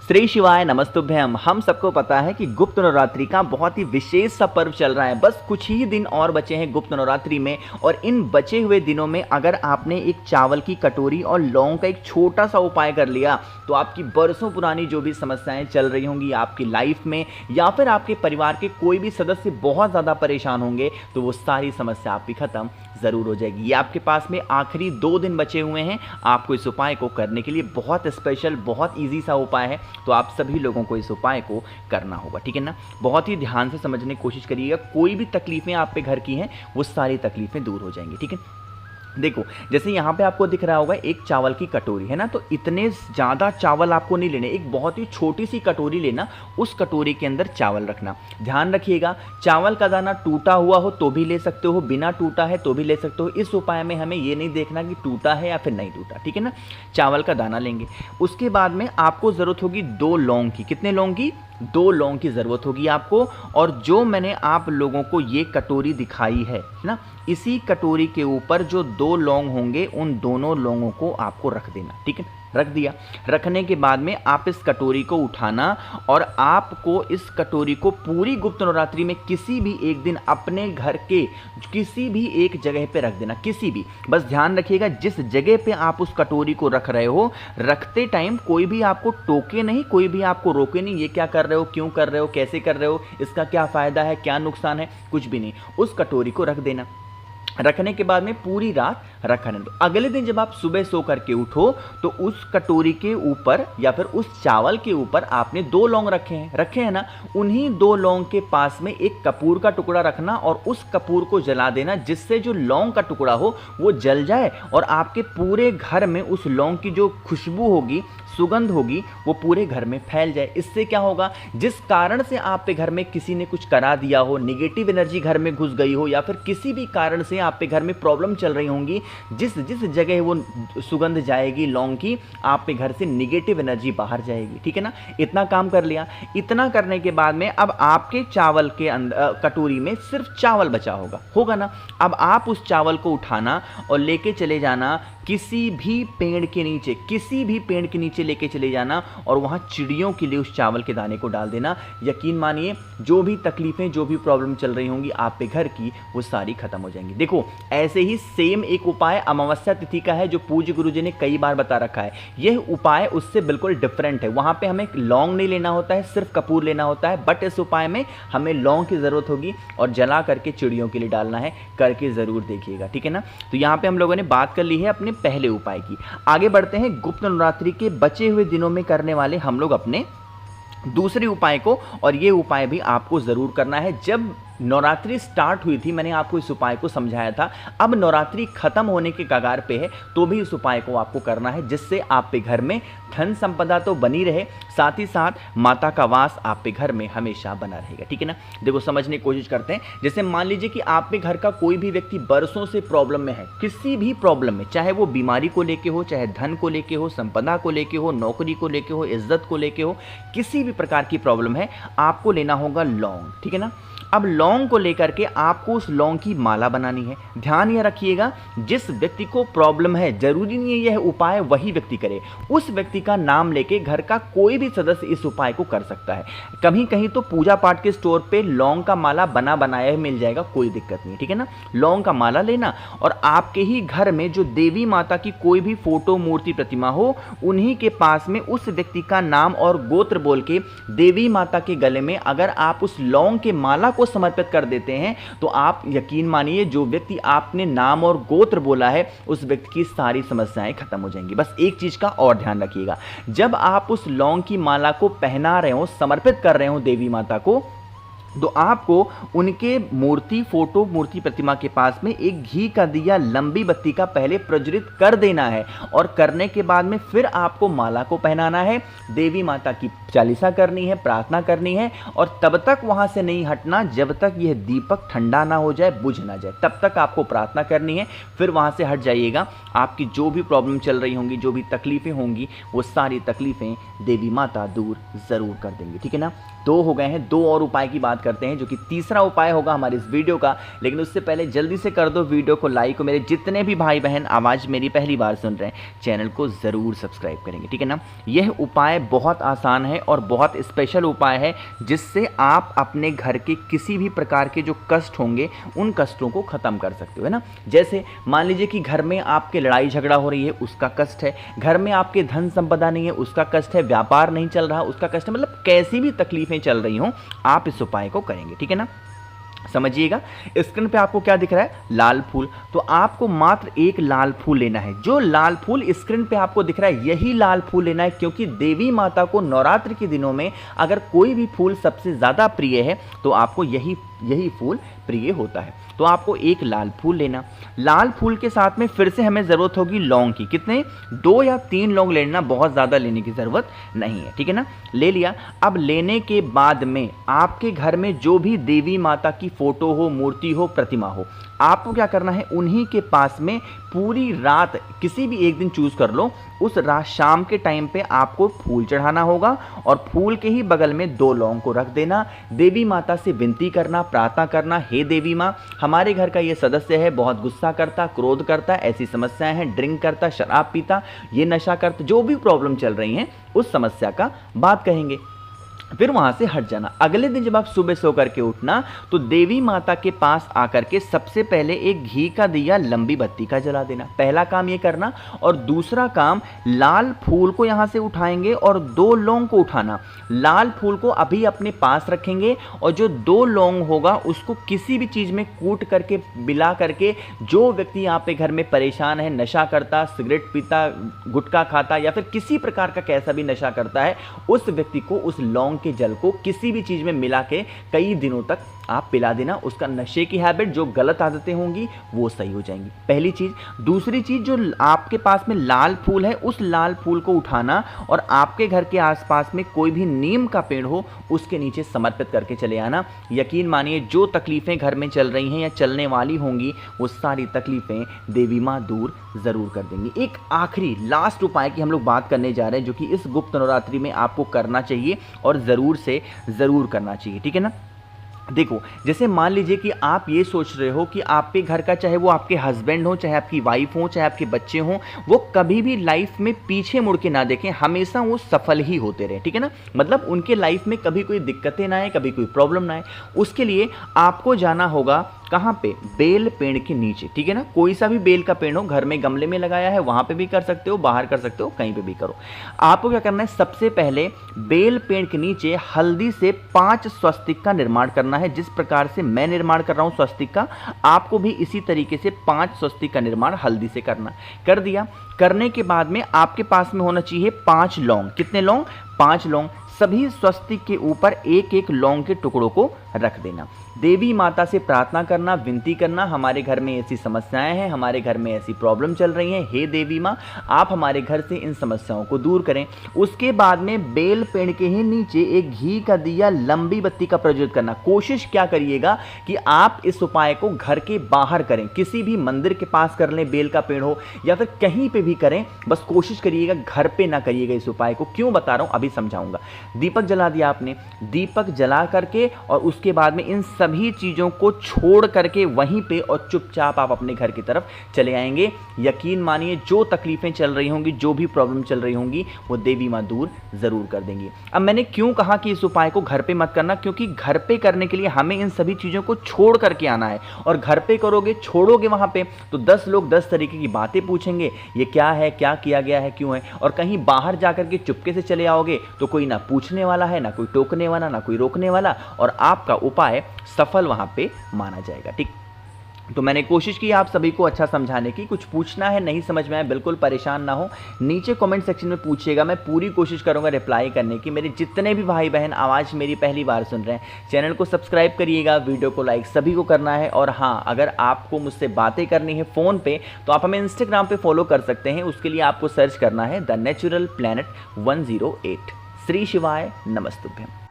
श्री शिवाय नमस्तुभ्यम। हम सबको पता है कि गुप्त नवरात्रि का बहुत ही विशेष सा पर्व चल रहा है। बस कुछ ही दिन और बचे हैं गुप्त नवरात्रि में, और इन बचे हुए दिनों में अगर आपने एक चावल की कटोरी और लौंग का एक छोटा सा उपाय कर लिया तो आपकी बरसों पुरानी जो भी समस्याएं चल रही होंगी आपकी लाइफ में, या फिर आपके परिवार के कोई भी सदस्य बहुत ज़्यादा परेशान होंगे, तो वो सारी समस्या आपकी खत्म ज़रूर हो जाएगी। ये आपके पास में आखिरी 2 दिन बचे हुए हैं आपको इस उपाय को करने के लिए। बहुत स्पेशल, बहुत ईजी सा उपाय है, तो आप सभी लोगों को इस उपाय को करना होगा, ठीक है ना। बहुत ही ध्यान से समझने की कोशिश करिएगा। कोई भी तकलीफें आप पे घर की हैं वो सारी तकलीफें दूर हो जाएंगी, ठीक है। देखो, जैसे यहाँ पे आपको दिख रहा होगा एक चावल की कटोरी है ना, तो इतने ज़्यादा चावल आपको नहीं लेने, एक बहुत ही छोटी सी कटोरी लेना, उस कटोरी के अंदर चावल रखना। ध्यान रखिएगा, चावल का दाना टूटा हुआ हो तो भी ले सकते हो, बिना टूटा है तो भी ले सकते हो। इस उपाय में हमें ये नहीं देखना कि टूटा है या फिर नहीं टूटा, ठीक है ना। चावल का दाना लेंगे, उसके बाद में आपको ज़रूरत होगी 2 लौंग की। कितने लौंग की? 2 लौंग की ज़रूरत होगी आपको। और जो मैंने आप लोगों को ये कटोरी दिखाई है ना, इसी कटोरी के ऊपर जो 2 लौंग होंगे उन दोनों लौंगों को आपको रख देना, ठीक है। रख दिया। रखने के बाद में आप इस कटोरी को उठाना और आपको इस कटोरी को पूरी गुप्त नवरात्रि में किसी भी एक दिन अपने घर के किसी भी एक जगह पे रख देना, किसी भी। बस ध्यान रखिएगा जिस जगह पे आप उस कटोरी को रख रहे हो, रखते टाइम कोई भी आपको टोके नहीं, कोई भी आपको रोके नहीं, ये क्या कर रहे हो, क्यों कर रहे हो, कैसे कर रहे हो, इसका क्या फ़ायदा है, क्या नुकसान है, कुछ भी नहीं। उस कटोरी को रख देना। रखने के बाद में पूरी रात रखा रहने दो। अगले दिन जब आप सुबह सो करके उठो तो उस कटोरी के ऊपर या फिर उस चावल के ऊपर आपने 2 लौंग रखे हैं ना, उन्हीं 2 लौंग के पास में एक कपूर का टुकड़ा रखना और उस कपूर को जला देना, जिससे जो लौंग का टुकड़ा हो वो जल जाए और आपके पूरे घर में उस लौंग की जो खुशबू होगी, सुगंध होगी, वो पूरे घर में फैल जाए। इससे क्या होगा, जिस कारण से आप पे घर में किसी ने कुछ करा दिया हो, निगेटिव एनर्जी घर में घुस गई हो, या फिर किसी भी कारण से आप पे घर में प्रॉब्लम चल रही होंगी, जिस जिस जगह वो सुगंध जाएगी लौंग की, आप पे घर से निगेटिव एनर्जी बाहर जाएगी, ठीक है ना। इतना काम कर लिया। इतना करने के बाद में अब आपके चावल के अंदर कटोरी में सिर्फ चावल बचा होगा ना। अब आप उस चावल को उठाना और लेके चले जाना किसी भी पेड़ के नीचे, किसी भी पेड़ के नीचे लेके चले जाना और वहाँ चिड़ियों के लिए उस चावल के दाने को डाल देना। यकीन मानिए जो भी तकलीफें, जो भी प्रॉब्लम चल रही होंगी आप पे घर की, वो सारी खत्म हो जाएंगी। देखो, ऐसे ही सेम एक उपाय अमावस्या तिथि का है जो पूज्य गुरुजी ने कई बार बता रखा है। यह उपाय उससे बिल्कुल डिफरेंट है। वहाँ पे हमें लौंग नहीं लेना होता है, सिर्फ कपूर लेना होता है, बट इस उपाय में हमें लौंग की ज़रूरत होगी और जला करके चिड़ियों के लिए डालना है। करके ज़रूर देखिएगा, ठीक है ना। तो यहाँ पे हम लोगों ने बात कर ली है अपने पहले उपाय की। आगे बढ़ते हैं गुप्त नवरात्रि के बचे हुए दिनों में करने वाले हम लोग अपने दूसरे उपाय को, और ये उपाय भी आपको जरूर करना है। जब नवरात्रि स्टार्ट हुई थी मैंने आपको इस उपाय को समझाया था, अब नवरात्रि खत्म होने के कगार पे है तो भी इस उपाय को आपको करना है, जिससे आप पे घर में धन संपदा तो बनी रहे, साथ ही साथ माता का वास आप पे घर में हमेशा बना रहेगा, ठीक है ना। देखो, समझने की कोशिश करते हैं। जैसे मान लीजिए कि आप पे घर का कोई भी व्यक्ति बरसों से प्रॉब्लम में है, किसी भी प्रॉब्लम में, चाहे वो बीमारी को लेके हो, चाहे धन को लेके हो, संपदा को लेके हो, नौकरी को लेके हो, इज्जत को लेके हो, किसी भी प्रकार की प्रॉब्लम है, आपको लेना होगा लौंग, ठीक है ना। अब लौंग को लेकर के आपको उस लौंग की माला बनानी है। ध्यान यह रखिएगा, जिस व्यक्ति को प्रॉब्लम है, जरूरी नहीं है यह उपाय वही व्यक्ति करे, उस व्यक्ति का नाम लेके घर का कोई भी सदस्य इस उपाय को कर सकता है। कहीं कहीं तो पूजा पाठ के स्टोर पे लौंग का माला बना बनाया मिल जाएगा, कोई दिक्कत नहीं, ठीक है ना। लौंग का माला लेना और आपके ही घर में जो देवी माता की कोई भी फोटो, मूर्ति, प्रतिमा हो, उन्हीं के पास में उस व्यक्ति का नाम और गोत्र बोल के देवी माता के गले में अगर आप उस लौंग के माला को समर्पित कर देते हैं तो आप यकीन मानिए जो व्यक्ति आपने नाम और गोत्र बोला है उस व्यक्ति की सारी समस्याएं खत्म हो जाएंगी। बस एक चीज का और ध्यान रखिएगा, जब आप उस लौंग की माला को पहना रहे हो, समर्पित कर रहे हो देवी माता को, तो आपको उनके मूर्ति, फोटो, मूर्ति, प्रतिमा के पास में एक घी का दिया, लंबी बत्ती का पहले प्रज्वलित कर देना है और करने के बाद में फिर आपको माला को पहनाना है, देवी माता की चालीसा करनी है, प्रार्थना करनी है और तब तक वहां से नहीं हटना जब तक यह दीपक ठंडा ना हो जाए, बुझ ना जाए, तब तक आपको प्रार्थना करनी है। फिर वहां से हट जाइएगा। आपकी जो भी प्रॉब्लम चल रही होंगी, जो भी तकलीफें होंगी, वो सारी तकलीफें देवी माता दूर जरूर कर देंगी, ठीक है ना। 2 हो गए हैं। 2 और उपाय की बात करते हैं, जो कि तीसरा उपाय होगा हमारे इस वीडियो का। लेकिन उससे पहले जल्दी से कर दो वीडियो को लाइक, और मेरे जितने भी भाई बहन आवाज़ मेरी पहली बार सुन रहे हैं चैनल को ज़रूर सब्सक्राइब करेंगे, ठीक है ना। यह उपाय बहुत आसान है और बहुत स्पेशल उपाय है, जिससे आप अपने घर के किसी भी प्रकार के जो कष्ट होंगे उन कष्टों को ख़त्म कर सकते हो, है ना। जैसे मान लीजिए कि घर में आपके लड़ाई झगड़ा हो रही है, उसका कष्ट है। घर में आपके धन संपदा नहीं है, उसका कष्ट है। व्यापार नहीं चल रहा, उसका कष्ट है। मतलब कैसी भी तकलीफें चल रही हों, आप इस उपाय को करेंगे, ठीक है ना। समझिएगा, स्क्रीन पे आपको क्या दिख रहा है, लाल फूल। तो आपको मात्र एक लाल फूल लेना है। जो लाल फूल स्क्रीन पे आपको दिख रहा है, यही लाल फूल लेना है, क्योंकि देवी माता को नवरात्र के दिनों में अगर कोई भी फूल सबसे ज़्यादा प्रिय है तो आपको यही फूल प्रिय होता है। तो आपको एक लाल फूल लेना। लाल फूल के साथ में फिर से हमें ज़रूरत होगी लौंग की। कितने, 2 या 3 लौंग लेना, बहुत ज़्यादा लेने की ज़रूरत नहीं है, ठीक है ना। ले लिया। अब लेने के बाद में आपके घर में जो भी देवी माता की फ़ोटो हो, मूर्ति हो, प्रतिमा हो, आपको क्या करना है, उन्हीं के पास में पूरी रात, किसी भी एक दिन चूज़ कर लो, उस रात शाम के टाइम पे आपको फूल चढ़ाना होगा, और फूल के ही बगल में 2 लौंग को रख देना। देवी माता से विनती करना, प्रार्थना करना, हे देवी माँ, हमारे घर का ये सदस्य है, बहुत गुस्सा करता, क्रोध करता, ऐसी समस्याएं हैं, ड्रिंक करता, शराब पीता, ये नशा करता, जो भी प्रॉब्लम चल रही हैं उस समस्या का बात कहेंगे। फिर वहां से हट जाना। अगले दिन जब आप सुबह सो करके उठना, तो देवी माता के पास आकर के सबसे पहले एक घी का दिया, लंबी बत्ती का जला देना। पहला काम ये करना। और दूसरा काम, लाल फूल को यहां से उठाएंगे और 2 लौंग को उठाना। लाल फूल को अभी अपने पास रखेंगे, और जो 2 लौंग होगा उसको किसी भी चीज में कूट करके, मिला करके, जो व्यक्ति यहाँ पे घर में परेशान है, नशा करता, सिगरेट पीता, गुटखा खाता, या फिर किसी प्रकार का कैसा भी नशा करता है, उस व्यक्ति को उस लौंग के जल को किसी भी चीज में मिला के कई दिनों तक आप पिला देना। उसका नशे की हैबिट, जो गलत आदतें होंगी, वो सही हो जाएंगी। पहली चीज। दूसरी चीज, जो आपके पास में लाल फूल है, उस लाल फूल को उठाना और आपके घर के आसपास में कोई भी नीम का पेड़ हो, उसके नीचे समर्पित करके चले आना। यकीन मानिए, जो तकलीफें घर में चल रही हैं या चलने वाली होंगी, वो सारी तकलीफें देवी माँ दूर जरूर कर देंगी। एक आखिरी लास्ट उपाय की हम लोग बात करने जा रहे हैं, जो कि इस गुप्त नवरात्रि में आपको करना चाहिए और ज़रूर से ज़रूर करना चाहिए, ठीक है ना। देखो, जैसे मान लीजिए कि आप ये सोच रहे हो कि आपके घर का, चाहे वो आपके हस्बैंड हो, चाहे आपकी वाइफ हो, चाहे आपके बच्चे हों, वो कभी भी लाइफ में पीछे मुड़ के ना देखें, हमेशा वो सफल ही होते रहे, ठीक है ना। मतलब उनके लाइफ में कभी कोई दिक्कतें ना आए, कभी कोई प्रॉब्लम ना आए। उसके लिए आपको जाना होगा कहाँ पे, बेल पेड़ के नीचे, ठीक है ना। कोई सा भी बेल का पेड़ हो, घर में गमले में लगाया है वहां पे भी कर सकते हो, बाहर कर सकते हो, कहीं पे भी करो। आपको क्या करना है, सबसे पहले बेल पेड़ के नीचे हल्दी से 5 स्वस्तिक का निर्माण करना है। जिस प्रकार से मैं निर्माण कर रहा हूं स्वस्तिक का, आपको भी इसी तरीके से 5 स्वस्तिक का निर्माण हल्दी से करना। कर दिया। करने के बाद में आपके पास में होना चाहिए 5 लौंग। कितने लौंग, 5 लौंग। सभी स्वस्तिक के ऊपर एक एक लौंग के टुकड़ों को रख देना। देवी माता से प्रार्थना करना, विनती करना, हमारे घर में ऐसी समस्याएं हैं, हमारे घर में ऐसी प्रॉब्लम चल रही हैं, हे देवी माँ, आप हमारे घर से इन समस्याओं को दूर करें। उसके बाद में बेल पेड़ के ही नीचे एक घी का दिया, लंबी बत्ती का प्रज्वलित करना। कोशिश क्या करिएगा कि आप इस उपाय को घर के बाहर करें, किसी भी मंदिर के पास कर लें, बेल का पेड़ हो, या फिर कहीं पे भी करें, बस कोशिश करिएगा घर पे ना करिएगा इस उपाय को। क्यों बता रहा हूं, अभी समझाऊंगा। दीपक जला दिया आपने, दीपक जला करके और उसके बाद में इन सभी चीज़ों को छोड़ करके वहीं पे और चुपचाप आप अपने घर की तरफ चले आएंगे। यकीन मानिए, जो तकलीफें चल रही होंगी, जो भी प्रॉब्लम चल रही होंगी, वो देवी माँ दूर ज़रूर कर देंगी। अब मैंने क्यों कहा कि इस उपाय को घर पे मत करना, क्योंकि घर पे करने के लिए हमें इन सभी चीज़ों को छोड़ करके आना है, और घर पे करोगे, छोड़ोगे वहाँ पे, तो 10 लोग 10 तरीके की बातें पूछेंगे, ये क्या है, क्या किया गया है, क्यों है। और कहीं बाहर जा करके चुपके से चले आओगे तो कोई ना पूछने वाला है, ना कोई टोकने वाला, ना कोई रोकने वाला, और आपका उपाय सफल वहां पे माना जाएगा, ठीक। तो मैंने कोशिश की आप सभी को अच्छा समझाने की। कुछ पूछना है, नहीं समझ में आया, बिल्कुल परेशान ना हो, नीचे कमेंट सेक्शन में पूछिएगा, मैं पूरी कोशिश करूंगा रिप्लाई करने की। मेरे जितने भी भाई बहन आवाज़ मेरी पहली बार सुन रहे हैं, चैनल को सब्सक्राइब करिएगा, वीडियो को लाइक सभी को करना है। और हाँ, अगर आपको मुझसे बातें करनी है फ़ोन पे, तो आप हमें इंस्टाग्राम पे फॉलो कर सकते हैं। उसके लिए आपको सर्च करना है द नेचुरल प्लैनेट 108। श्री शिवाय नमस्तुभ्यम।